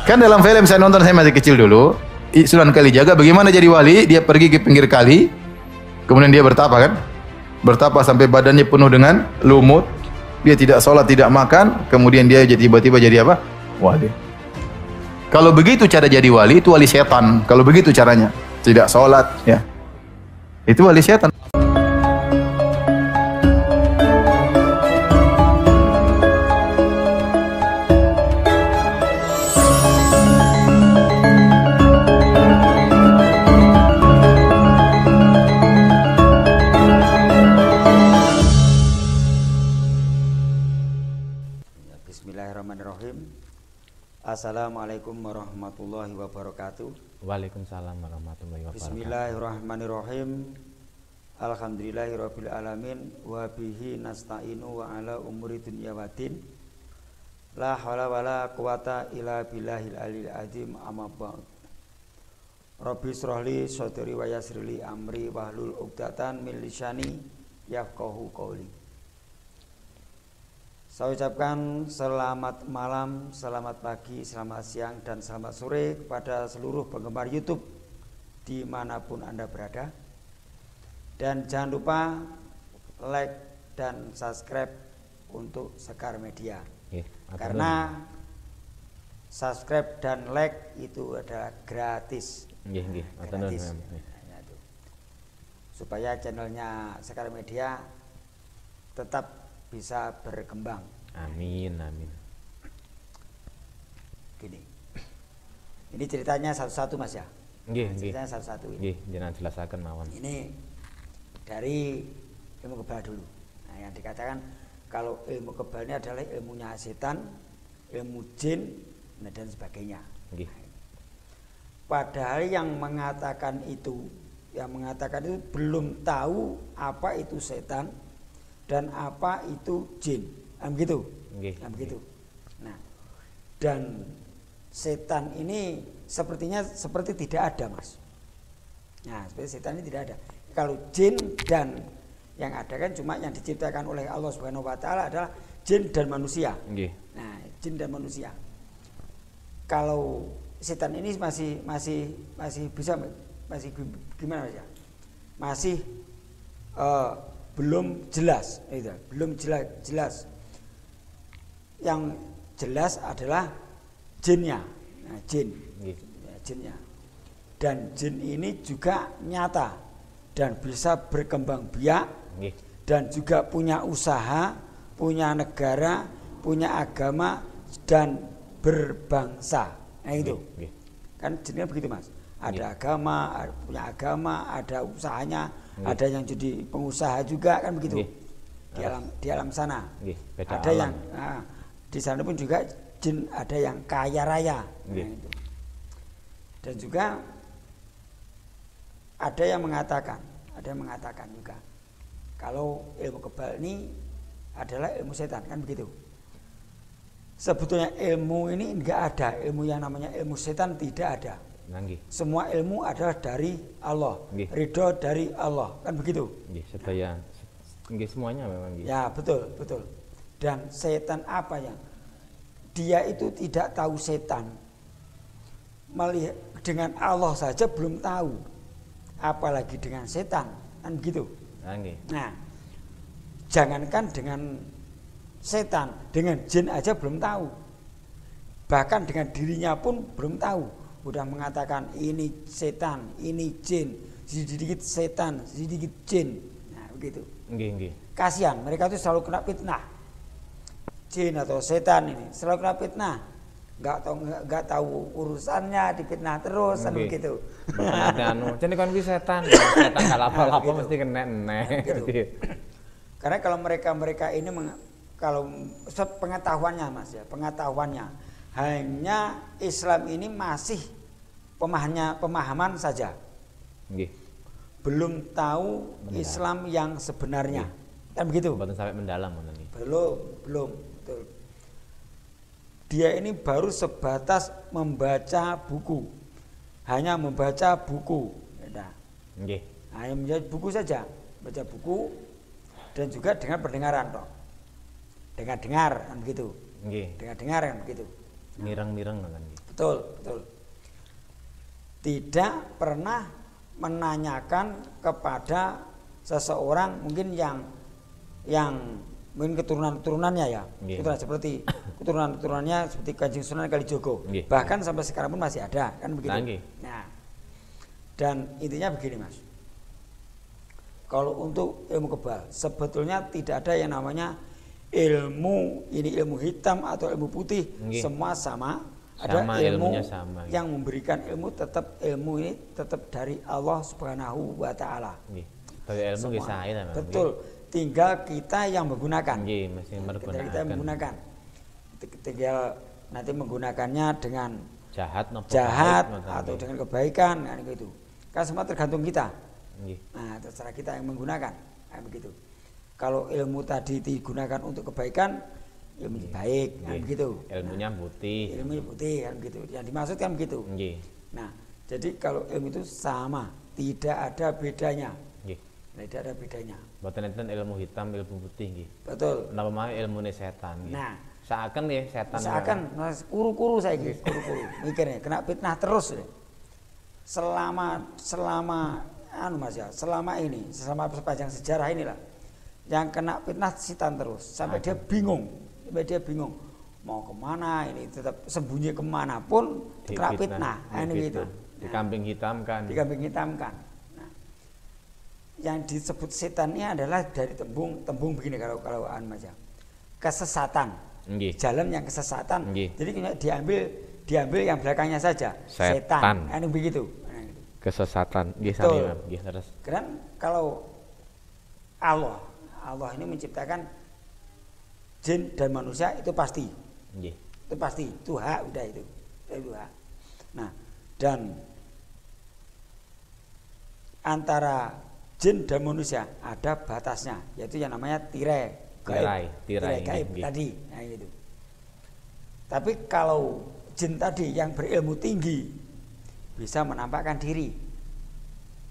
Kan dalam film saya nonton, saya masih kecil dulu, Sunan Kalijaga bagaimana jadi wali, dia pergi ke pinggir kali, kemudian dia bertapa kan? Bertapa sampai badannya penuh dengan lumut, dia tidak sholat, tidak makan, kemudian dia tiba-tiba jadi apa? Wali. Kalau begitu cara jadi wali, itu wali setan. Kalau begitu caranya, tidak sholat, ya, itu wali setan. Bismillahirrahmanirrahim. Assalamualaikum warahmatullahi wabarakatuh. Waalaikumsalam warahmatullahi wabarakatuh. Bismillahirrahmanirrahim. Alhamdulillahirabbil alamin wa bihi nasta'inu wa ala umuri dunya waddin. La haula wala quwata illa billahil aliyil azim, amma ba'd. Rabbi shrahli sadri wa yassirli amri wahlul 'uqdatam min lisani yafqahu qawli. Saya ucapkan selamat malam, selamat pagi, selamat siang, dan selamat sore kepada seluruh penggemar YouTube dimanapun Anda berada. Dan jangan lupa like dan subscribe untuk Sekar Media. Karena subscribe dan like itu adalah gratis. Gratis. Supaya channelnya Sekar Media tetap bisa berkembang. Amin, amin. Gini, ini ceritanya satu-satu Mas ya. Ceritanya satu-satu ini. Jangan jelaskan mawon. Ini dari ilmu kebal dulu. Nah, yang dikatakan kalau ilmu kebal ini adalah ilmunya setan, ilmu jin, dan sebagainya. Padahal yang mengatakan itu belum tahu apa itu setan dan apa itu jin, begitu. Begitu. Nah, dan setan ini sepertinya seperti tidak ada, Mas. Nah, seperti setan ini tidak ada. Kalau jin dan yang ada kan cuma yang diciptakan oleh Allah Subhanahu wa taala adalah jin dan manusia. Nah, jin dan manusia. Kalau setan ini masih bisa, masih gimana Mas ya? Masih belum jelas, belum jelas. Yang jelas adalah jinnya, jinnya. Dan jin ini juga nyata dan bisa berkembang biak, dan juga punya usaha, punya negara, punya agama dan berbangsa. Nah itu, kan jinnya begitu Mas. Ada agama, punya agama, ada usahanya, ada yang jadi pengusaha juga kan begitu. Di alam sana. Ada alam. Yang di sana pun juga jin ada yang kaya raya. Nah, itu. Dan juga ada yang mengatakan juga kalau ilmu kebal ini adalah ilmu setan kan begitu. Sebetulnya ilmu ini enggak ada, ilmu yang namanya ilmu setan tidak ada. Semua ilmu adalah dari Allah, ridho dari Allah, kan begitu. Semuanya memang. Ya betul. Dan setan apa yang dia itu tidak tahu setan, melihat dengan Allah saja belum tahu, apalagi dengan setan, kan begitu. Nah, jangankan dengan setan, dengan jin aja belum tahu, bahkan dengan dirinya pun belum tahu. Udah mengatakan ini setan, ini jin, sedikit setan, sedikit jin. Nah, begitu. Kasihan, mereka itu selalu kena fitnah. Jin atau setan ini selalu kena fitnah. Enggak tahu urusannya, difitnah terus kan begitu. Jadi kan setan enggak apa-apa mesti kena. Gitu. Karena kalau mereka ini kalau pengetahuannya Mas ya, pengetahuannya hanya Islam ini masih pemahaman saja. Belum tahu mendalam. Islam yang sebenarnya. Kan begitu? Belum sampai mendalam Belum. Betul. Dia ini baru sebatas membaca buku. Hanya membaca buku. Hanya membaca buku saja, baca buku dan juga dengan pendengaran toh. Dengar kan begitu. Dengar kan begitu. Mireng-mireng kan. Betul, betul. Tidak pernah menanyakan kepada seseorang mungkin yang mungkin keturunan-keturunannya ya. Nggih. Keturunan seperti keturunan-keturunannya seperti Kanjeng Sunan Kalijogo. Nggih. Bahkan sampai sekarang pun masih ada kan begitu. Nah, nggih. Nah, dan intinya begini Mas. Kalau untuk ilmu kebal sebetulnya tidak ada yang namanya ilmu ini ilmu hitam atau ilmu putih. Nggih. Semua sama. Sama, Ada ilmu ilmunya sama. yang memberikan ilmu tetap ilmu ini tetap dari Allah Subhanahu wa taala. Nggih. Dari ilmu nggih Semua. sae ta, Mas. Betul. Tinggal kita yang menggunakan. Nggih, mesti Kita yang menggunakan. Tinggal nanti menggunakannya dengan Jahat napa jahat baik, ngoten atau nggih. dengan kebaikan kan gitu. Kan semua tergantung kita. Nggih. Nah, terserah kita yang menggunakan. Kan begitu. Kalau ilmu tadi digunakan untuk kebaikan, ilmu baik kan Nggih. begitu. Ilmunya putih. Ilmu putih kan begitu. Yang dimaksud kan begitu. Nggih. Nah, jadi kalau ilmu itu sama, tidak ada bedanya. Nggih. Tidak ada bedanya. Mboten enten ilmu hitam, ilmu putih nggih. Betul. Napa mawon ilmune setan nggih. Nah, Seakan nggih setan. seakan Mas kuru-kuru saya gitu, kuru-kuru. Mikirnya kena fitnah terus. Ya. Selama anu Mas ya, selama sepanjang sejarah inilah yang kena fitnah setan terus sampai dia bingung. Sampai dia bingung mau kemana ini tetap sembunyi kemana pun kena fitnah. Ini gitu. Dikambing hitamkan. Dikambing hitamkan. Nah, yang disebut setan ini adalah dari tembung begini kalau anu Mas ya. Kesesatan. Nggih. Jalan yang kesesatan. Nggih. Jadi diambil yang belakangnya saja. Setan. Anu begitu. Nah, gitu. Kesesatan. Nggih Betul. sami, Mas. Nggih terus. Karena kalau Allah ini menciptakan jin dan manusia itu pasti. Nggih. Itu pasti. Itu hak udah itu. Itu hak. Nah, dan antara jin dan manusia ada batasnya, yaitu yang namanya tirai gaib nggih. tadi. Nah, gitu. Tapi kalau jin tadi yang berilmu tinggi bisa menampakkan diri.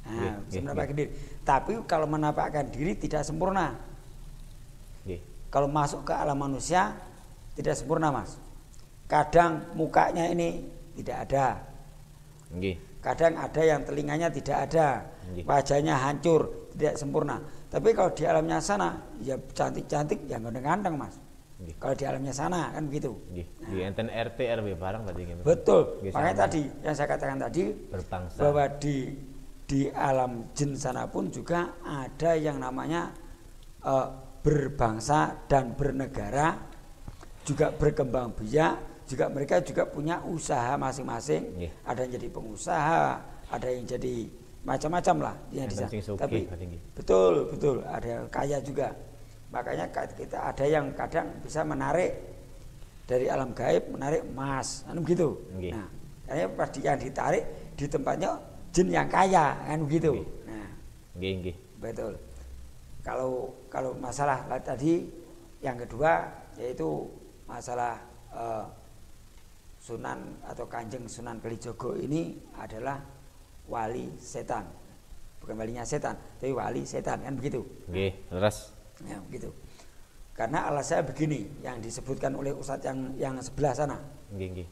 Nah, bisa menampakkan diri. Tapi kalau menampakkan diri tidak sempurna. Nggih. Kalau masuk ke alam manusia tidak sempurna, Mas. Kadang mukanya ini tidak ada. Nggih. Kadang ada yang telinganya tidak ada. Nggih. Wajahnya hancur, tidak sempurna. Tapi kalau di alamnya sana ya cantik-cantik, ya ganteng-ganteng, Mas. Nggih. Kalau di alamnya sana kan begitu. Nggih. Nggih enten RT RW barang berarti nggih. Betul. Nggih, Makanya sama. tadi yang saya katakan tadi Berbangsa. bahwa di alam jin sana pun juga ada yang namanya berbangsa dan bernegara, juga berkembang biak, juga mereka juga punya usaha masing-masing. Nggih. Ada yang jadi pengusaha, ada yang jadi macam-macam lah yang di sana. Sing sugih Tapi berarti nggih. betul ada yang kaya juga. Makanya kita ada yang kadang bisa menarik dari alam gaib, menarik emas, kan begitu. Nggih. Nah, kayaknya pas yang ditarik di tempatnya jin yang kaya, kan begitu. Nggih. Nah, Nggih. betul. Kalau masalah tadi yang kedua yaitu masalah Sunan atau Kanjeng Sunan Kalijogo ini adalah wali setan. Bukan walinya setan, tapi wali setan, kan begitu. Nggih, terus. Ya, begitu. Karena alasannya begini yang disebutkan oleh ustadz yang sebelah sana. Nggih.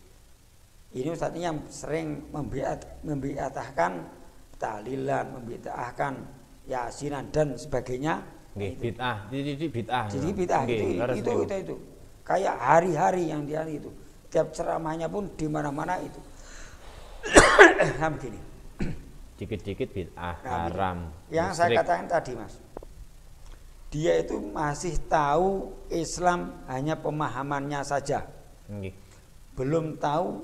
Ini ustadz ini yang sering membiatahkan tahlilan, membiatahkan yasinan dan sebagainya. Nggih, Itu. bid'ah. Jadi bid'ah. Jadi bid'ah itu. Kayak hari-hari yang dia itu. Tiap ceramahnya pun di mana-mana itu. Nah, begini. Dikit-dikit bid'ah, Nah, haram. Yang saya katakan tadi, Mas. Dia itu masih tahu Islam hanya pemahamannya saja. Nggih. Belum tahu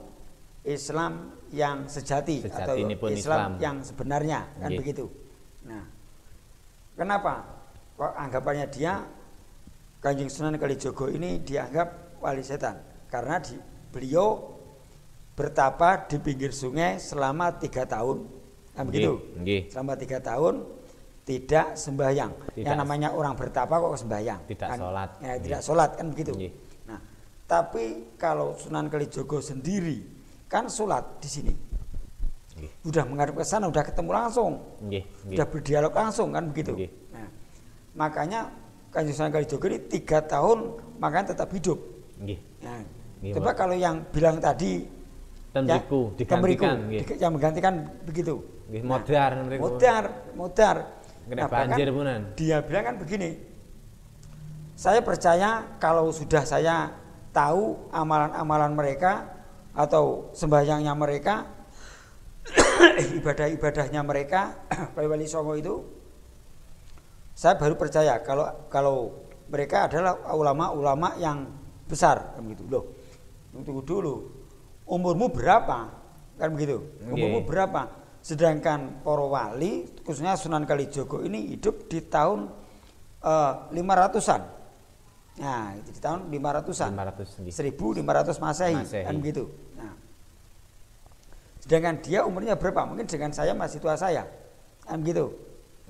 Islam yang sejati atau ini pun Islam Islam yang sebenarnya, kan Nggih. begitu. Nah, kenapa? Kok anggapannya dia Kanjeng Sunan Kalijogo ini dianggap wali setan? Karena beliau bertapa di pinggir sungai selama 3 tahun, kan begitu? Nggih. Selama 3 tahun tidak sembahyang. Yang namanya orang bertapa kok sembahyang? Tidak kan? sholat. Ya, tidak sholat, kan begitu. Nggih. Nah, tapi kalau Sunan Kalijogo sendiri kan sholat di sini. Nggih. Udah menghadap ke sana, udah ketemu langsung. Nggih. Udah berdialog langsung, kan begitu. Nggih. Nah, makanya Kanjeng Sunan Kalijogo ini 3 tahun makanya tetap hidup. Nggih. Nah, Coba kalau yang bilang tadi temriku temriku, digantikan nggih. yang menggantikan begitu. Nggih modar temriku. Modar. Kena banjir punan. Dia bilang kan begini. Saya percaya kalau sudah saya tahu amalan-amalan mereka atau sembahyangnya mereka, ibadah-ibadahnya mereka, wali songo itu, saya baru percaya kalau mereka adalah ulama-ulama yang besar, kan begitu. Loh, tunggu dulu, umurmu berapa? Kan begitu. Umurmu berapa? Sedangkan para wali, khususnya Sunan Kalijogo ini hidup di tahun 500-an. Nah, itu di tahun 500-an. 1500 Masehi, kan begitu. Nah, sedangkan dia umurnya berapa? Mungkin dengan saya masih tua saya, kan gitu.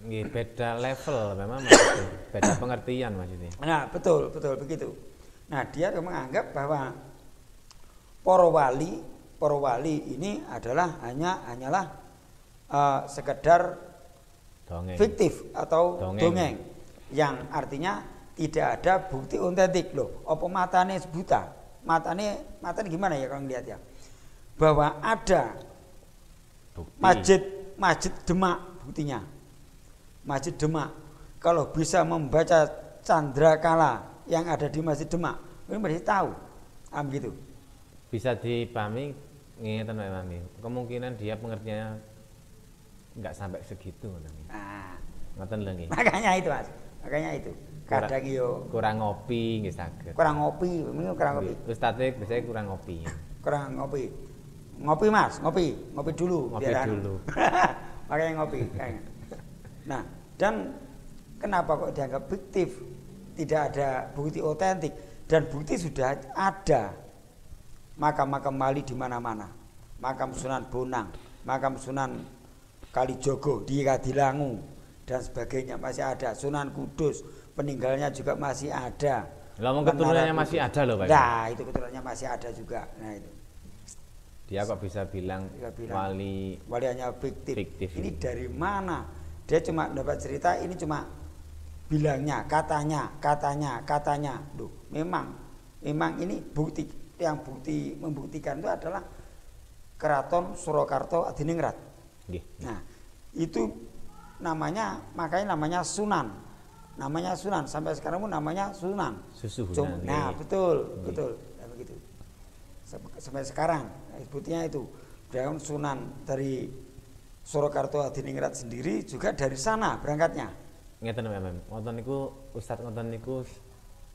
Beda level memang maksudnya. Beda pengertian maksudnya. Nah, betul begitu. Nah, dia menganggap bahwa para wali ini hanyalah sekedar dongeng. fiktif atau dongeng yang artinya tidak ada bukti otentik. Loh, apa matane buta? Matane gimana ya kalau ngelihat ya? Bahwa ada bukti. Masjid Demak buktinya. Masjid Demak kalau bisa membaca candrakala yang ada di Masjid Demak, mungkin masih tahu. Begitu. Bisa dipahami ngeten Pak Imam. Kemungkinan dia pengertiannya enggak sampai segitu Nah, ngoten lho nggih. Makanya itu, Mas. Makanya itu. Kadang yo kurang ngopi nggih saged. Kurang ngopi. Ustadz biasanya kurang ngopi. Kurang ngopi. Ngopi Mas, ngopi dulu. Ngopi dulu. Makanya ngopi. Nah, dan kenapa kok dianggap fiktif? Tidak ada bukti otentik dan bukti sudah ada. Makam-makam wali di mana-mana. Makam Sunan Bonang, makam Sunan Kalijogo di Kadilangu dan sebagainya masih ada. Sunan Kudus peninggalnya juga masih ada. Lah keturunannya masih ada loh Pak. Nah, itu keturunannya masih ada juga. Nah, itu. Dia kok bisa bilang wali hanya fiktif. Ini ini. dari mana? Dia cuma dapat cerita, ini cuma bilangnya, katanya. Loh, memang ini bukti membuktikan itu adalah Keraton Surakarta Adiningrat. Nah, itu makanya namanya Sunan. Namanya Sunan sampai sekarang pun namanya Sunan. Susuhunan. Nah, betul. Nah, begitu. Sampai sekarang sebutnya itu. Dan Sunan dari Surakarta Adiningrat sendiri juga dari sana berangkatnya. Ngeten Mem. Wonten niku Ustadz ngoten niku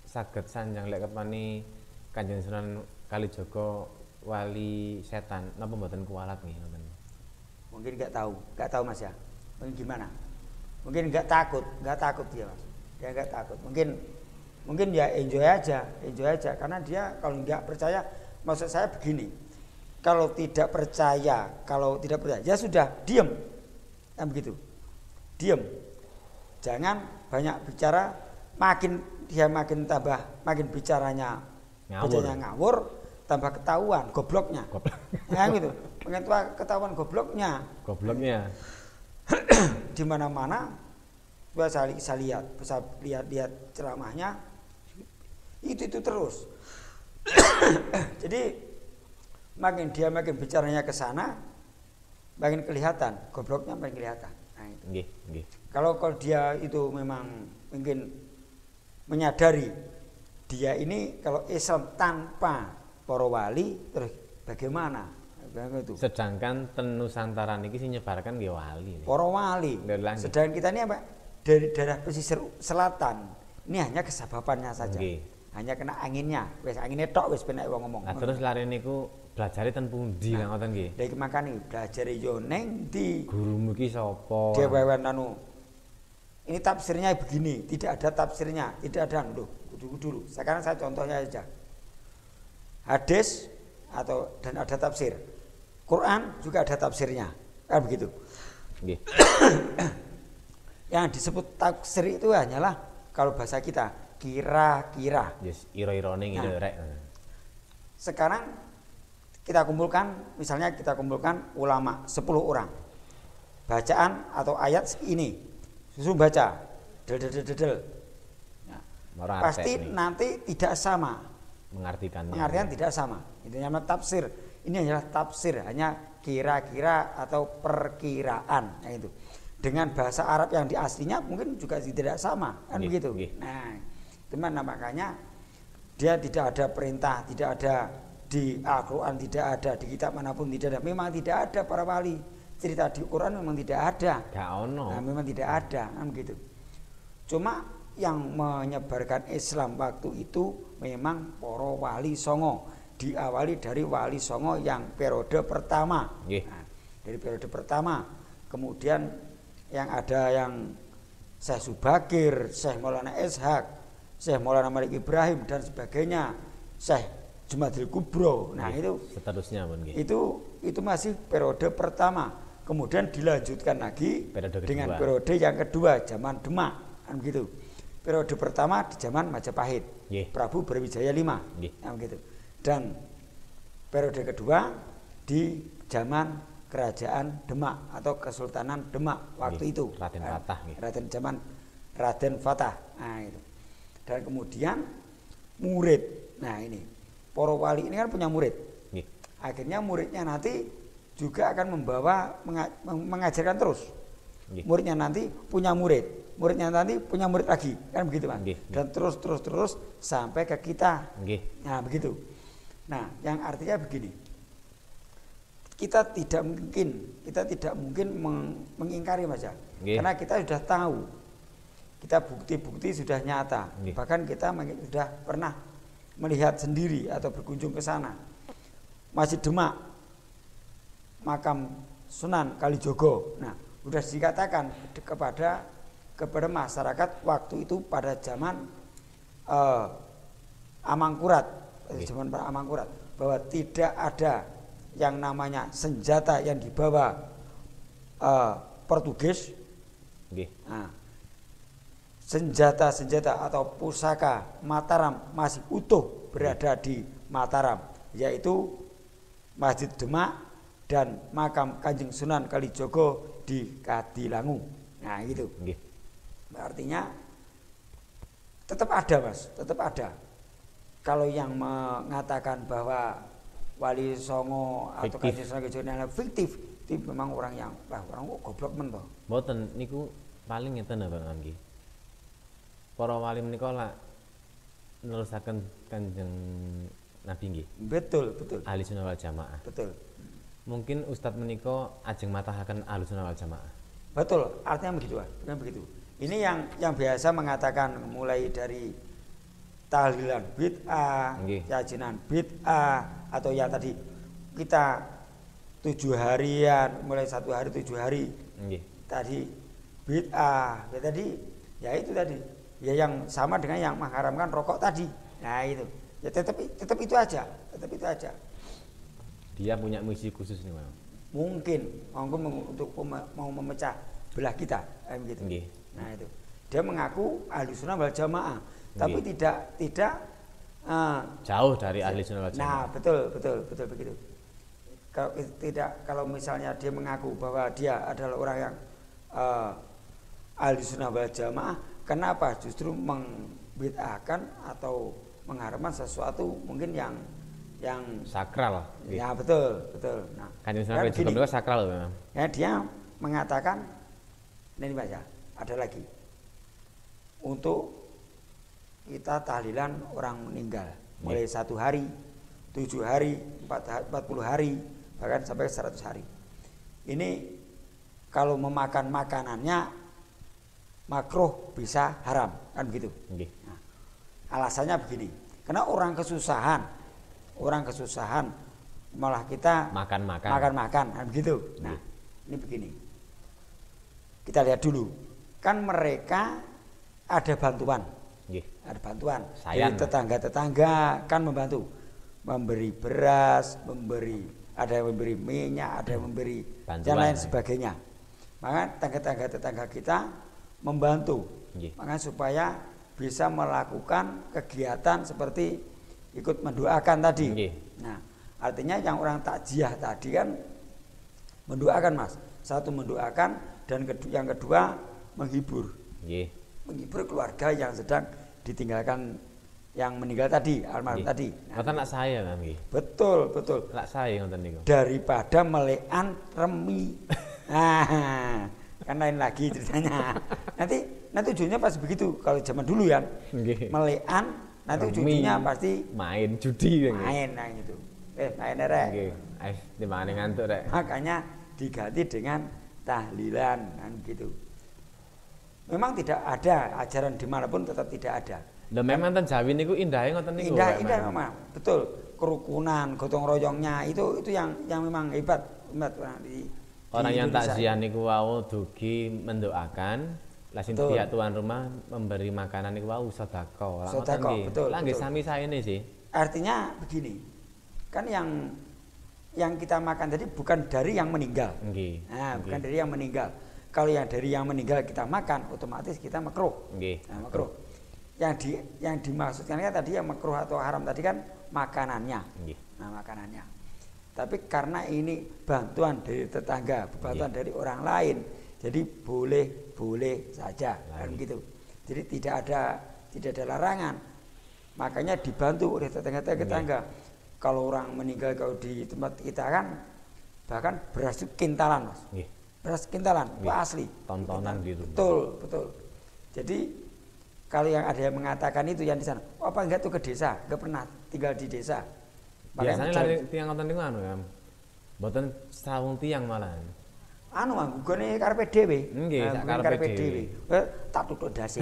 saged sanjang lek kepani Kanjeng Sunan Kalijogo wali setan napa mboten kuwalat nggih ngoten. Mungkin enggak tahu Mas ya. Mungkin gimana? Mungkin enggak takut dia Mas. Dia enggak takut. Mungkin ya enjoy aja karena dia kalau enggak percaya, maksud saya begini. Kalau tidak percaya ya sudah diam. Kan begitu. Diam. Jangan banyak bicara, makin bicaranya ngawur, tambah ketahuan gobloknya. Ya gitu. Makin tua ketahuan gobloknya. Di mana-mana saya lihat ceramahnya itu terus. Jadi makin bicaranya ke sana, makin kelihatan gobloknya, makin kelihatan. Nah, itu. Nggih. Kalau dia itu memang mungkin menyadari dia ini kalau Islam tanpa para wali terus bagaimana? Itu. Sedangkan ten Nusantara niki sing nyebarkan nggih wali. Para wali. Sedangkan kita ini apa? Dari daerah pesisir selatan. Ini hanya kesababannya saja. Hanya kena anginnya. Wis anginnya tok wis penak wong ngomong. Nah, terus lare niku belajare ten pundi lah ngoten nggih. Lha iki makane belajare yo ning ndi? Gurumu iki sapa? Dia wewen ini tafsirnya begini, tidak ada tafsirnya, tidak ada loh. Dulu. Sekarang saya contohnya aja. Hadis dan ada tafsir. Quran juga ada tafsirnya. Kan begitu. Nggih. Yang disebut tafsir itu hanyalah kalau bahasa kita kira-kira. Yes, ira-irane ngene rek. Sekarang kita kumpulkan ulama 10 orang. Bacaan atau ayat ini suruh baca. Del. Pasti nanti tidak sama. mengartikannya. Pengertian tidak sama. Itu namanya tafsir. Ini adalah tafsir, hanya kira-kira atau perkiraan. Nah, itu. Dengan bahasa Arab yang di aslinya mungkin juga tidak sama, kan begitu. Nah, teman, makanya dia tidak ada perintah, tidak ada di Al-Quran, tidak ada di kitab manapun, tidak ada. Memang tidak ada para wali. Cerita di Quran memang tidak ada. Nah, memang tidak ada, kan begitu. Cuma yang menyebarkan Islam waktu itu memang para wali songo. Diawali dari wali songo yang periode pertama. Nah, dari periode pertama, kemudian yang ada yang Syekh Subakir, Syekh Maulana Ishaq, Syekh Maulana Malik Ibrahim dan sebagainya, Syekh Jumadil Kubro. Nah, itu seterusnya itu masih periode pertama. Kemudian dilanjutkan lagi dengan periode yang kedua, zaman Demak, kan begitu. Periode pertama di zaman Majapahit, Prabu Brawijaya V, kan begitu. Dan periode kedua di zaman Kerajaan Demak atau Kesultanan Demak waktu itu. Raden Fatah. Nah, itu. Dan kemudian murid. Nah, ini para wali ini kan punya murid. Akhirnya muridnya nanti juga akan membawa mengajarkan terus. Muridnya nanti punya murid. Muridnya nanti punya murid lagi. Kan begitu, Pak. Dan terus sampai ke kita. Nah, begitu. Nah, yang artinya begini, kita tidak mungkin mengingkari Mas ya, karena kita sudah tahu, kita bukti-bukti sudah nyata, bahkan kita sudah pernah melihat sendiri atau berkunjung ke sana. Masjid Demak, makam Sunan Kalijogo. Nah, sudah dikatakan kepada masyarakat waktu itu pada zaman Amangkurat. Zaman para Amangkurat, bahwa tidak ada yang namanya senjata yang dibawa Portugis. Nah, senjata atau pusaka Mataram masih utuh berada di Mataram, yaitu Masjid Demak dan makam Kanjeng Sunan Kalijogo di Kadilangu. Nah, itu. Artinya tetap ada, Mas, tetap ada. Kalau yang mengatakan bahwa Wali Songo atau Kanjeng Sunan Kalijogo fiktif, itu memang orang yang orang goblok men to. Mboten niku paling ngeten Bang Anggi. Para wali menika lak nerusaken Kanjeng Nabi nggih. Betul. Ahli Sunnah wal Jamaah. Betul. Mungkin Ustadz menika ajeng matahaken Ahli Sunnah wal Jamaah. Betul, artinya begitu, bukan begitu. Ini yang biasa mengatakan mulai dari tahlilan bid'ah, yajinan bid'ah, atau yang tadi kita 7 harian, mulai 1 hari 7 hari, tadi bid'ah, ya tadi, ya itu tadi, ya yang sama dengan yang mengharamkan rokok tadi, nah itu, ya tetap itu aja. Dia punya misi khusus nih, Bang. Mungkin untuk mau memecah belah kita, gitu. Nah itu, dia mengaku ahli sunnah wal jamaah. Tapi tidak jauh dari ahli sunnah wal jamaah. Nah, betul begitu. Kalau misalnya dia mengaku bahwa dia adalah orang yang ahli sunnah wal jamaah, kenapa justru membid'ahkan atau mengharamkan sesuatu mungkin yang sakral? Ya, betul. Nah, Kanjeng Sunan juga sakral memang. Ya, dia mengatakan ini baca, ada lagi. Untuk kita tahlilan orang meninggal mulai 1 hari, 7 hari, 40 hari, bahkan sampai 100 hari. Ini kalau memakan makanannya makruh bisa haram, kan begitu. Nah, alasannya begini, karena orang kesusahan malah kita makan, kan begitu. Nah, ini begini, kita lihat dulu, kan mereka ada bantuan. Ada bantuan dari tetangga kan membantu, memberi beras, ada yang memberi minyak, ada yang memberi dan lain sebagainya. Maka tetangga kita membantu, maka supaya bisa melakukan kegiatan seperti ikut mendoakan tadi. Nah, artinya yang orang takziah tadi kan mendoakan, Mas. Satu mendoakan, dan yang kedua menghibur keluarga yang sedang ditinggalkan yang meninggal tadi, almarhum tadi. Ngoten nak saya kan nggih. Betul, betul. Nak saya ngoten niku. Daripada melekan remi. Nah, kan lain lagi ceritanya. Nanti ujungnya pasti begitu kalau zaman dulu ya. Melekan nanti ujungnya pasti main judi kan. Main nah gitu. Main rek. Nggih. Timbangane ngantuk rek. Makanya diganti dengan tahlilan kan gitu. Memang tidak ada ajaran dimanapun tetap tidak ada. Lah memang ten Jawi niku indahe ngoten niku. Indah memang. Betul. Kerukunan, gotong royongnya itu yang memang hebat di orang yang takziah niku wau dugi mendoakan, lah sing pihak tuan rumah memberi makanan niku wau sedekah. Sedekah, betul. Lah nggih sami saene sih. Artinya begini. Kan yang kita makan tadi bukan dari yang meninggal. Nggih. Nah, bukan dari yang meninggal. Kalau yang dari yang meninggal kita makan, otomatis kita makruh. Nggih. Nah, makruh. Yang dimaksudkan kan tadi yang makruh atau haram tadi kan makanannya. Nggih. Nah, makanannya. Tapi karena ini bantuan dari tetangga, bantuan dari orang lain, jadi boleh saja kan gitu. Jadi tidak ada larangan. Makanya dibantu oleh tetangga. Kalau orang meninggal kalau di tempat kita kan bahkan beras kintalan, Mas. Nggih. Beras kintalan, itu asli. Tontonan gitu. Betul. Jadi kalau yang ada yang mengatakan itu yang di sana, apa enggak tuh ke desa, enggak pernah tinggal di desa. Biasanya lari tiang ngoten niku anu ya. Mboten sawung tiang malahan. Anu anggone karepe dhewe. Nggih, karepe dhewe. Tak tutuk dasi.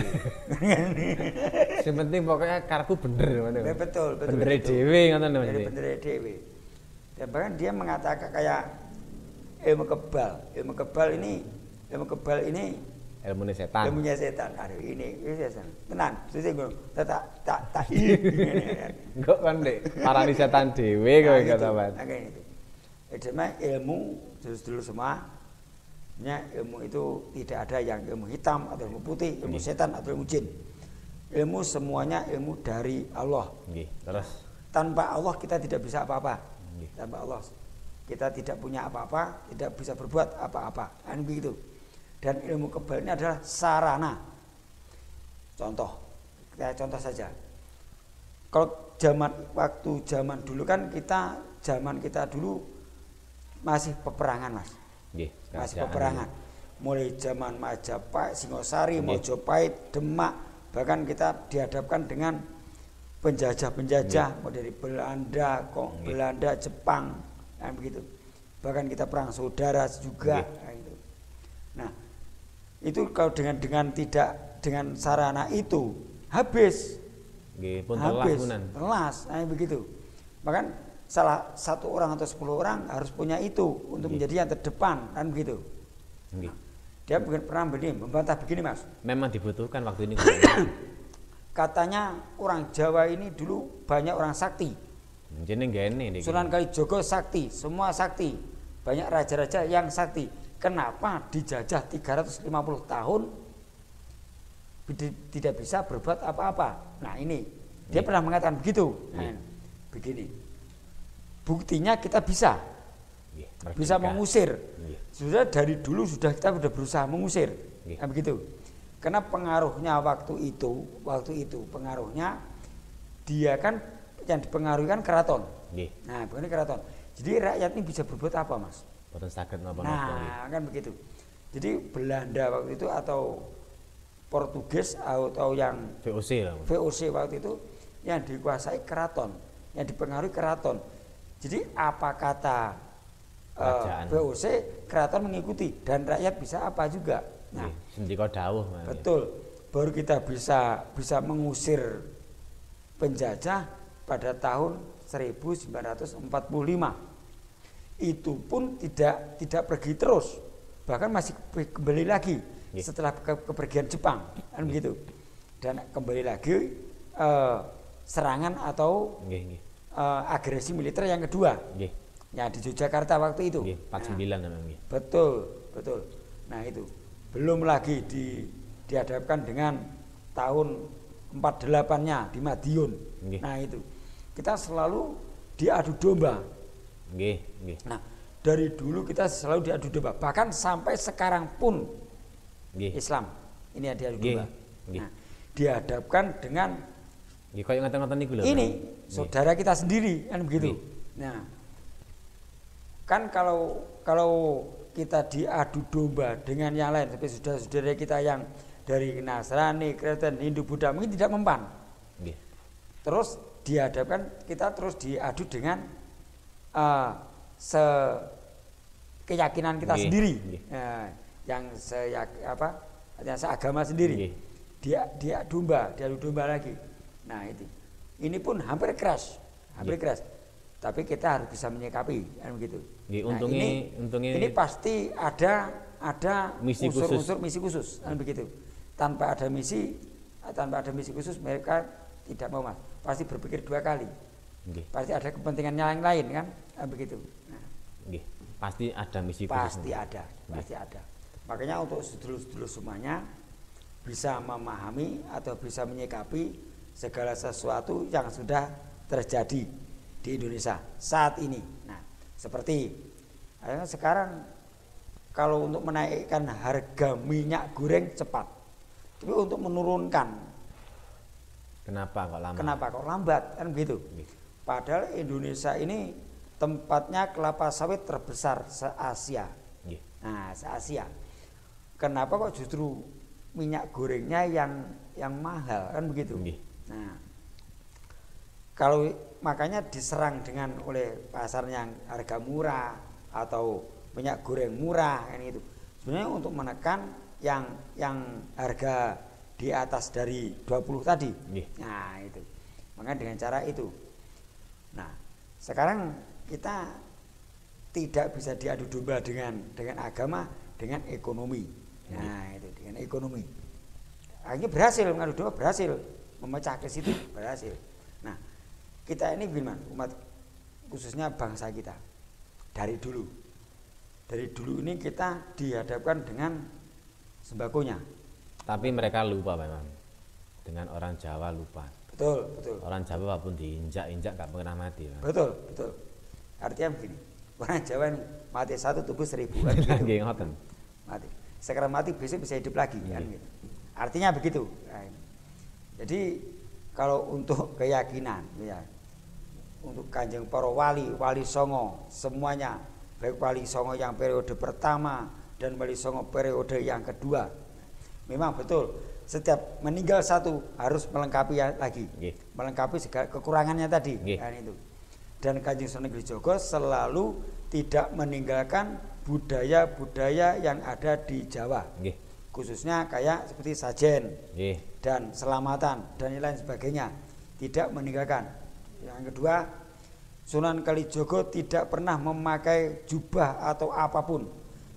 Sing penting pokoknya karepku bener ngono. Betul. Bener dhewe ngoten lho. Bener dhewe. Dan bahkan dia mengatakan kayak ilmu kebal ini ilmunya setan. Ilmunya setan. Aduh ini setan. Tenan. Terus gue tak. Enggak kan Dek. Parani setan dhewe kowe kata Pak. Oke itu. Cuma ilmu dulu semua. Ilmu itu tidak ada yang ilmu hitam atau ilmu putih, ilmu setan atau ilmu jin. Ilmu semuanya ilmu dari Allah. Nggih. Terus tanpa Allah kita tidak bisa apa-apa. Tanpa Allah kita tidak punya apa-apa, tidak bisa berbuat apa-apa. Kan begitu. Dan ilmu kebal ini adalah sarana. Contoh saja. Kalau waktu zaman dulu kan zaman kita dulu masih peperangan, Mas. Nggih, masih peperangan. Mulai zaman Majapahit, Singosari, Mojopahit, Demak, bahkan kita dihadapkan dengan penjajah-penjajah dari Belanda, Belanda, Jepang, kan begitu. Bahkan kita perang saudara juga. Nah, itu kalau dengan tidak dengan sarana itu habis. Nggih, pun telas, begitu. Bahkan salah satu orang atau 10 orang harus punya itu untuk menjadi yang terdepan, kan begitu. Nggih. Dia bukan pernah membantah begini, Mas. Memang dibutuhkan waktu ini. Katanya orang Jawa ini dulu banyak orang sakti. Jeneng gene niki. Sunan Kalijaga sakti, semua sakti. Banyak raja-raja yang sakti. Kenapa dijajah 350 tahun tidak bisa berbuat apa-apa? Nah, ini dia pernah mengatakan begitu. Nah, begini. Buktinya kita bisa mengusir. Sudah dari dulu kita sudah berusaha mengusir. Nah, begitu. Karena pengaruhnya waktu itu pengaruhnya dia kan yang dipengaruhi kan keraton. Nah, bukan keraton. Jadi rakyat ini bisa berbuat apa, Mas? Boten saged napa-napa. Nah, kan begitu. Jadi Belanda waktu itu atau Portugis atau yang VOC waktu itu yang dikuasai keraton, yang dipengaruhi keraton. Jadi apa kata VOC, keraton mengikuti dan rakyat bisa apa juga. Nah, sendika dawuh. Betul. Baru kita bisa mengusir penjajah pada tahun 1945. Itu pun tidak pergi terus, bahkan masih kembali lagi setelah kepergian Jepang, kan begitu. Dan kembali lagi serangan atau agresi militer yang kedua. Ya di Yogyakarta waktu itu. 49 namanya. Betul. Nah itu belum lagi dihadapkan dengan tahun 48-nya di Madiun. Nah itu kita selalu diadu domba. Nah dari dulu kita selalu diadu domba, bahkan sampai sekarang pun Islam ini diadu domba. Nah, dihadapkan dengan Nggih koyo ngoten-ngoten niku lho. Ini saudara kita sendiri kan begitu. Nah, kan kalau kita diadu domba dengan yang lain seperti saudara-saudara kita yang dari Nasrani, Kristen, Hindu, Buddha mungkin tidak mempan. Nggih. Terus dihadapkan kita terus diadu dengan keyakinan kita sendiri. Yang yang seagama sendiri. Dia diadu domba lagi. Nah itu. Ini pun hampir keras. Tapi kita harus bisa menyikapi kan begitu. Nah, untungnya ini pasti ada unsur-unsur misi khusus kan begitu. Tanpa ada misi khusus mereka tidak mau mas. Pasti berpikir 2 kali. Pasti ada kepentingannya yang lain kan begitu. Nah, pasti ada misi khusus. Pasti ada. Makanya untuk sedulur-sedulur semuanya bisa memahami atau bisa menyikapi segala sesuatu yang sudah terjadi di Indonesia saat ini. Nah, seperti sekarang kalau untuk menaikkan harga minyak goreng cepat, tapi untuk menurunkan, kenapa kok lambat kan begitu? Padahal Indonesia ini tempatnya kelapa sawit terbesar se-Asia. Nah, se-Asia. Kenapa kok justru minyak gorengnya yang mahal kan begitu? Nah, kalau makanya diserang oleh pasar yang harga murah atau minyak goreng murah kan itu. Sebenarnya untuk menekan yang harga di atas dari 20 tadi. Nah, itu. Makanya dengan cara itu. Nah, sekarang kita tidak bisa diadu domba dengan agama, dengan ekonomi. Nah, itu dengan ekonomi. Akhirnya berhasil mengadu domba, berhasil memecah ke situ, berhasil. Nah, kita ini gimana umat khususnya bangsa kita dari dulu ini kita dihadapkan dengan sembakonya. Tapi mereka lupa memang dengan orang Jawa lupa. Betul. Orang Jawa walaupun diinjak gak pernah mati. Betul. Artinya begini, orang Jawa ini mati 1 tubuh 1000 kan gitu. Mati. Sekarang mati besok bisa hidup lagi kan gitu. Artinya begitu. Nah, jadi kalau untuk keyakinan ya, untuk Kanjeng para wali songo semuanya, baik wali songo yang periode pertama dan wali songo periode yang kedua, memang betul setiap meninggal satu harus melengkapi lagi, melengkapi segala kekurangannya tadi kan itu. Dan Kanjeng Sunan Kalijaga selalu tidak meninggalkan budaya-budaya yang ada di Jawa, khususnya kayak seperti sajen dan selamatan dan lain sebagainya, tidak meninggalkan. Yang kedua, Sunan Kalijaga tidak pernah memakai jubah atau apapun,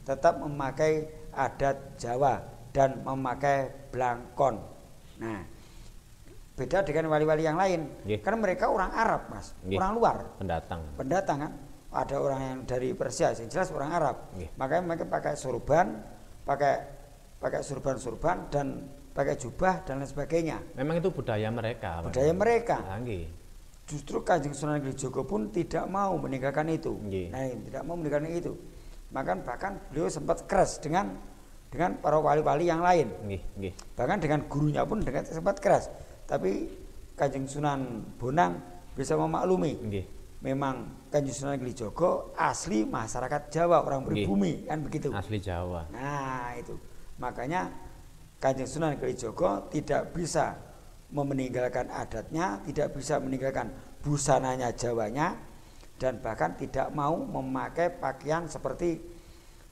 tetap memakai adat Jawa dan memakai blangkon. Nah, beda dengan wali-wali yang lain, karena mereka orang Arab mas, orang luar, pendatang kan. Ada orang yang dari Persia, yang jelas orang Arab. Makanya mereka pakai sorban, pakai surban dan pakai jubah dan lain sebagainya. Memang itu budaya mereka. Justru Kanjeng Sunan Kalijaga pun tidak mau meninggalkan itu. Nah, tidak mau meninggalkan itu. Bahkan beliau sempat keras dengan para wali-wali yang lain. Bahkan dengan gurunya pun sempat keras. Tapi Kanjeng Sunan Bonang bisa memaklumi. Memang Kanjeng Sunan Kalijaga asli masyarakat Jawa, orang pribumi kan begitu. Asli Jawa. Nah, itu. Makanya Kanjeng Sunan Kalijaga tidak bisa meninggalkan adatnya, tidak bisa meninggalkan busananya Jawanya, dan bahkan tidak mau memakai pakaian seperti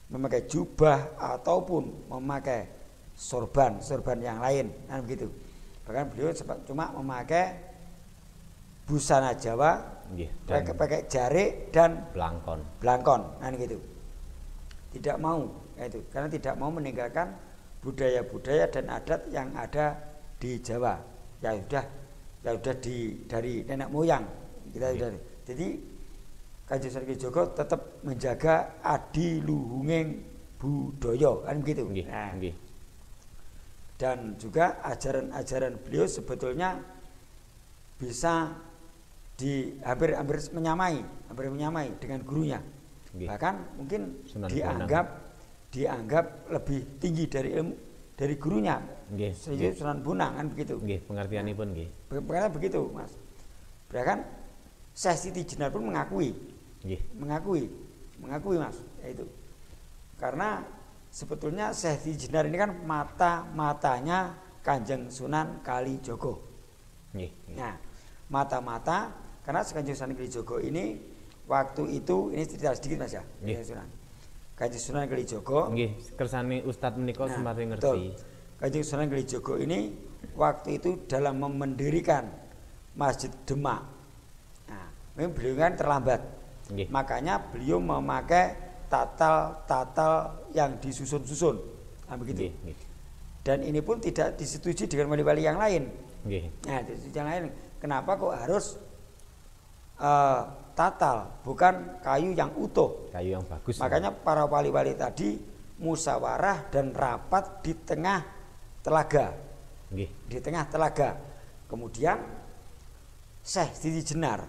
memakai jubah ataupun memakai sorban yang lain kan begitu. Bahkan beliau cuma memakai busana Jawa, pakai jarik dan blangkon kan gitu. Tidak mau itu karena tidak mau meninggalkan budaya-budaya dan adat yang ada di Jawa. Ya sudah dari nenek moyang kita sudah. Jadi Kanjeng Sunan Kalijaga tetap menjaga adiluhunging budaya kan begitu. Nah, dan juga ajaran-ajaran beliau sebetulnya bisa hampir menyamai dengan gurunya. Bahkan mungkin dianggap lebih tinggi dari dari gurunya. Nggih. Sayyid Sunan Bonang kan begitu. Nggih, pengertianipun nggih. Pengertian begitu, Mas. Bahkan Syekh Siti Jenar pun mengakui. Nggih. Mengakui Mas, itu. Karena sebetulnya Syekh Siti Jenar ini kan mata-matanya Kanjeng Sunan Kalijogo. Nggih. Nah, mata-mata karena Kanjeng Sunan Kalijogo ini waktu itu ini cerita sedikit Mas ya. Sunan. Kanjeng Sunan Kalijogo. Nggih, kersane Ustadz menika semate ngerti. Kanjeng Sunan Kalijogo ini waktu itu dalam mendirikan Masjid Demak. Nah, memang beliau kan terlambat. Nggih. Makanya beliau memakai tatal yang disusun-susun. Nah, begitu. Nggih. Dan ini pun tidak disetujui dengan wali-wali yang lain. Nggih. Nah, yang lain, kenapa kok harus tatal, bukan kayu yang utuh? Kayu yang bagus. Makanya para wali-wali tadi musyawarah dan rapat di tengah telaga. Nggih. Di tengah telaga. Kemudian Syekh Siti Jenar.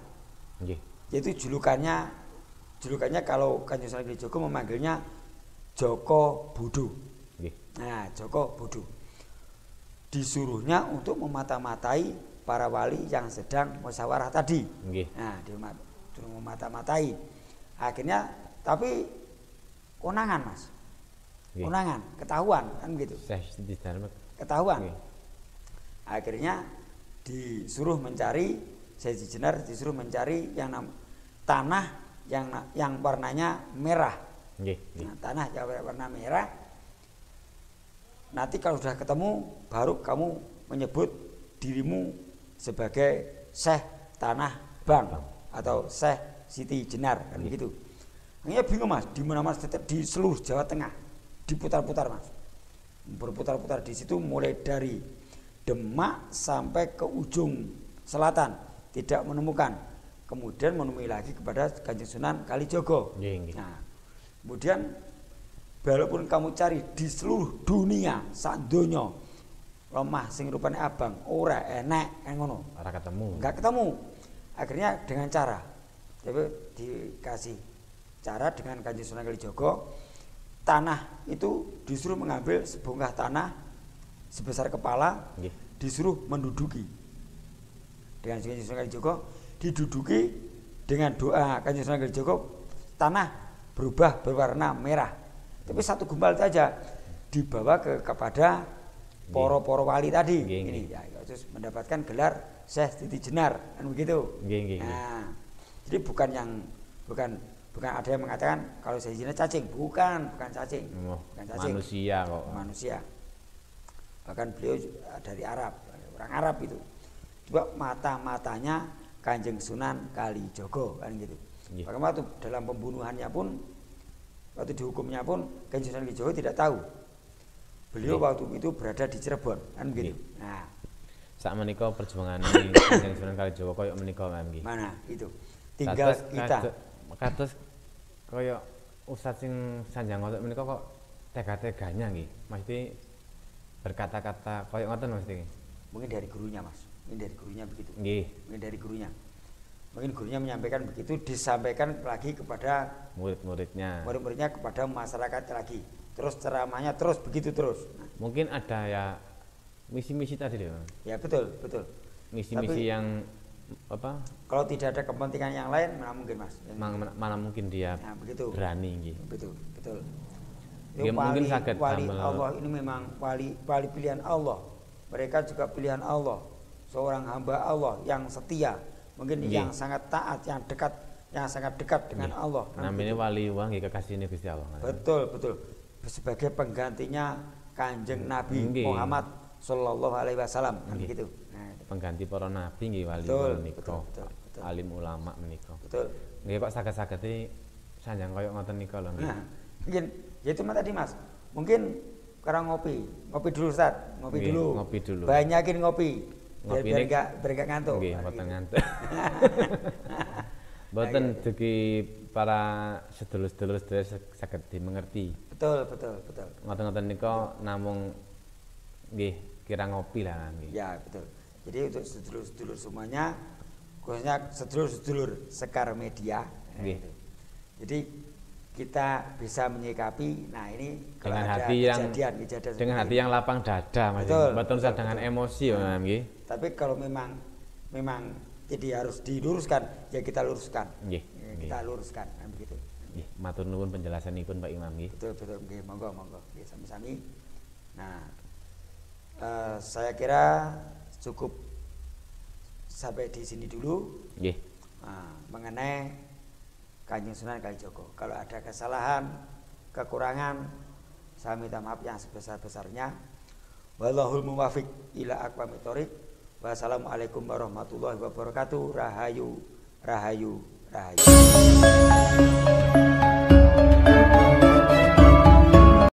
Nggih. Yaitu julukannya kalau Kanjeng Sunan Kalijogo memanggilnya Joko Budu. Nggih. Nah, Joko Budu disuruhnya untuk memata-matai para wali yang sedang musyawarah tadi. Nggih. Nah, dia suruh memata-matai. Akhirnya tapi konangan Mas. Nggih. Konangan, ketahuan kan gitu. Ketahuan. Nggih. Akhirnya disuruh mencari Syekh Jenar disuruh mencari tanah yang warnanya merah. Nggih. Nah, tanah yang warna merah. Nanti kalau sudah ketemu baru kamu menyebut dirimu sebagai Syekh Tanah Bang atau Syekh Siti Jenar kan begitu. Hanya bingung Mas, di mana-mana di seluruh Jawa Tengah diputar-putar Mas. Berputar-putar di situ mulai dari Demak sampai ke ujung selatan tidak menemukan. Kemudian menemui lagi kepada Kanjeng Sunan Kalijogo. Nah, kemudian walaupun kamu cari di seluruh dunia sak donya lemah sing rupane abang ora enek kan ngono. Ora ketemu. Enggak ketemu. Akhirnya dengan cara dikasih cara dengan Kanjeng Sunan Kalijogo, tanah itu disuruh mengambil sebongkah tanah sebesar kepala, disuruh menduduki. Dengan Kanjeng Sunan Kalijogo diduduki dengan doa Kanjeng Sunan Kalijogo, tanah berubah berwarna merah. Tapi satu gumpal saja dibawa kepada poro-poro wali tadi. Ini ya, terus mendapatkan gelar Syekh Siti Jenar kan begitu. Nah, jadi bukan ada yang mengatakan kalau Syekh Jenar cacing, bukan cacing. Bukan cacing. Manusia kok. Manusia. Bahkan beliau dari Arab, orang Arab itu. Coba mata-matanya Kanjeng Sunan Kalijogo kan gitu. Bagaimana waktu dalam pembunuhannya pun, waktu dihukumnya pun Kanjeng Sunan Kalijogo tidak tahu. Beliau waktu itu berada di Cirebon kan begitu. Nah, sak menika perjuangan Kanjeng Sunan Kalijogo koyo menika kan nggih. Mana itu? Tinggal kita. Kados koyo Ustaz sing sanjang ngoten menika kok tega-teganya nggih. Mesti berkata-kata koyo ngoten mesti. Mungkin dari gurunya Mas. Mungkin dari gurunya begitu. Nggih. Mungkin dari gurunya. Mungkin gurunya menyampaikan begitu, disampaikan lagi kepada murid-muridnya. Murid-muridnya kepada masyarakat lagi. Terus ceramahnya terus begitu terus. Nah, mungkin ada ya misi-misi tadi deh. Ya betul. Misi-misi yang apa? Kalau tidak ada kepentingan yang lain, mana mungkin Mas? Mana mungkin dia begitu. Berani nggih. Betul. Ya, mungkin sakit wali Allah ini memang wali pilihan Allah. Mereka juga pilihan Allah. Seorang hamba Allah yang setia, mungkin yang sangat taat, yang sangat dekat dengan Allah. Namanya wali wah nggih kekasihine Gusti Allah. Betul. Sebagai penggantinya Kanjeng Nabi Muhammad sallallahu alaihi wasallam kan begitu. Nah, pengganti para nabi nggih wali menika. Alim ulama menika. Betul. Nggih kok saged-sagede sanjang koyo ngoten nika lho nggih. Nah, mungkin ya itu tadi Mas. Mungkin sekarang ngopi dulu Ustaz, ngopi dulu. Banyakin ngopi. Biar enggak ngantuk. Nggih, mboten ngantuk. Mboten dugi para sedulur-sedulur saged dimengerti. Betul. Ngoten-ngoten nika namung nggih kira ngopi lah nggih. Ya, betul. Jadi untuk sedulur-sedulur semuanya, khususnya sedulur-sedulur Sekar Media. Nggih. Jadi kita bisa menyikapi. Nah ini dengan hati yang dengan hati yang lapang dada, Mas. Betul dengan emosi ya, nggih. Tapi kalau memang jadi harus diluruskan, ya kita luruskan. Nggih. Kita luruskan kan begitu. Nggih, matur nuwun penjelasanipun Pak Imam nggih. Betul nggih, monggo. Nggih sami-sami. Nah, saya kira cukup sampai di sini dulu. Nggih. Nah, mengenai Kanjeng Sunan Kalijaga. Kalau ada kesalahan, kekurangan, saya minta maaf yang sebesar-besarnya. Wallahul muwaffiq ila aqwamit thoriq. Wassalamualaikum warahmatullahi wabarakatuh. Rahayu.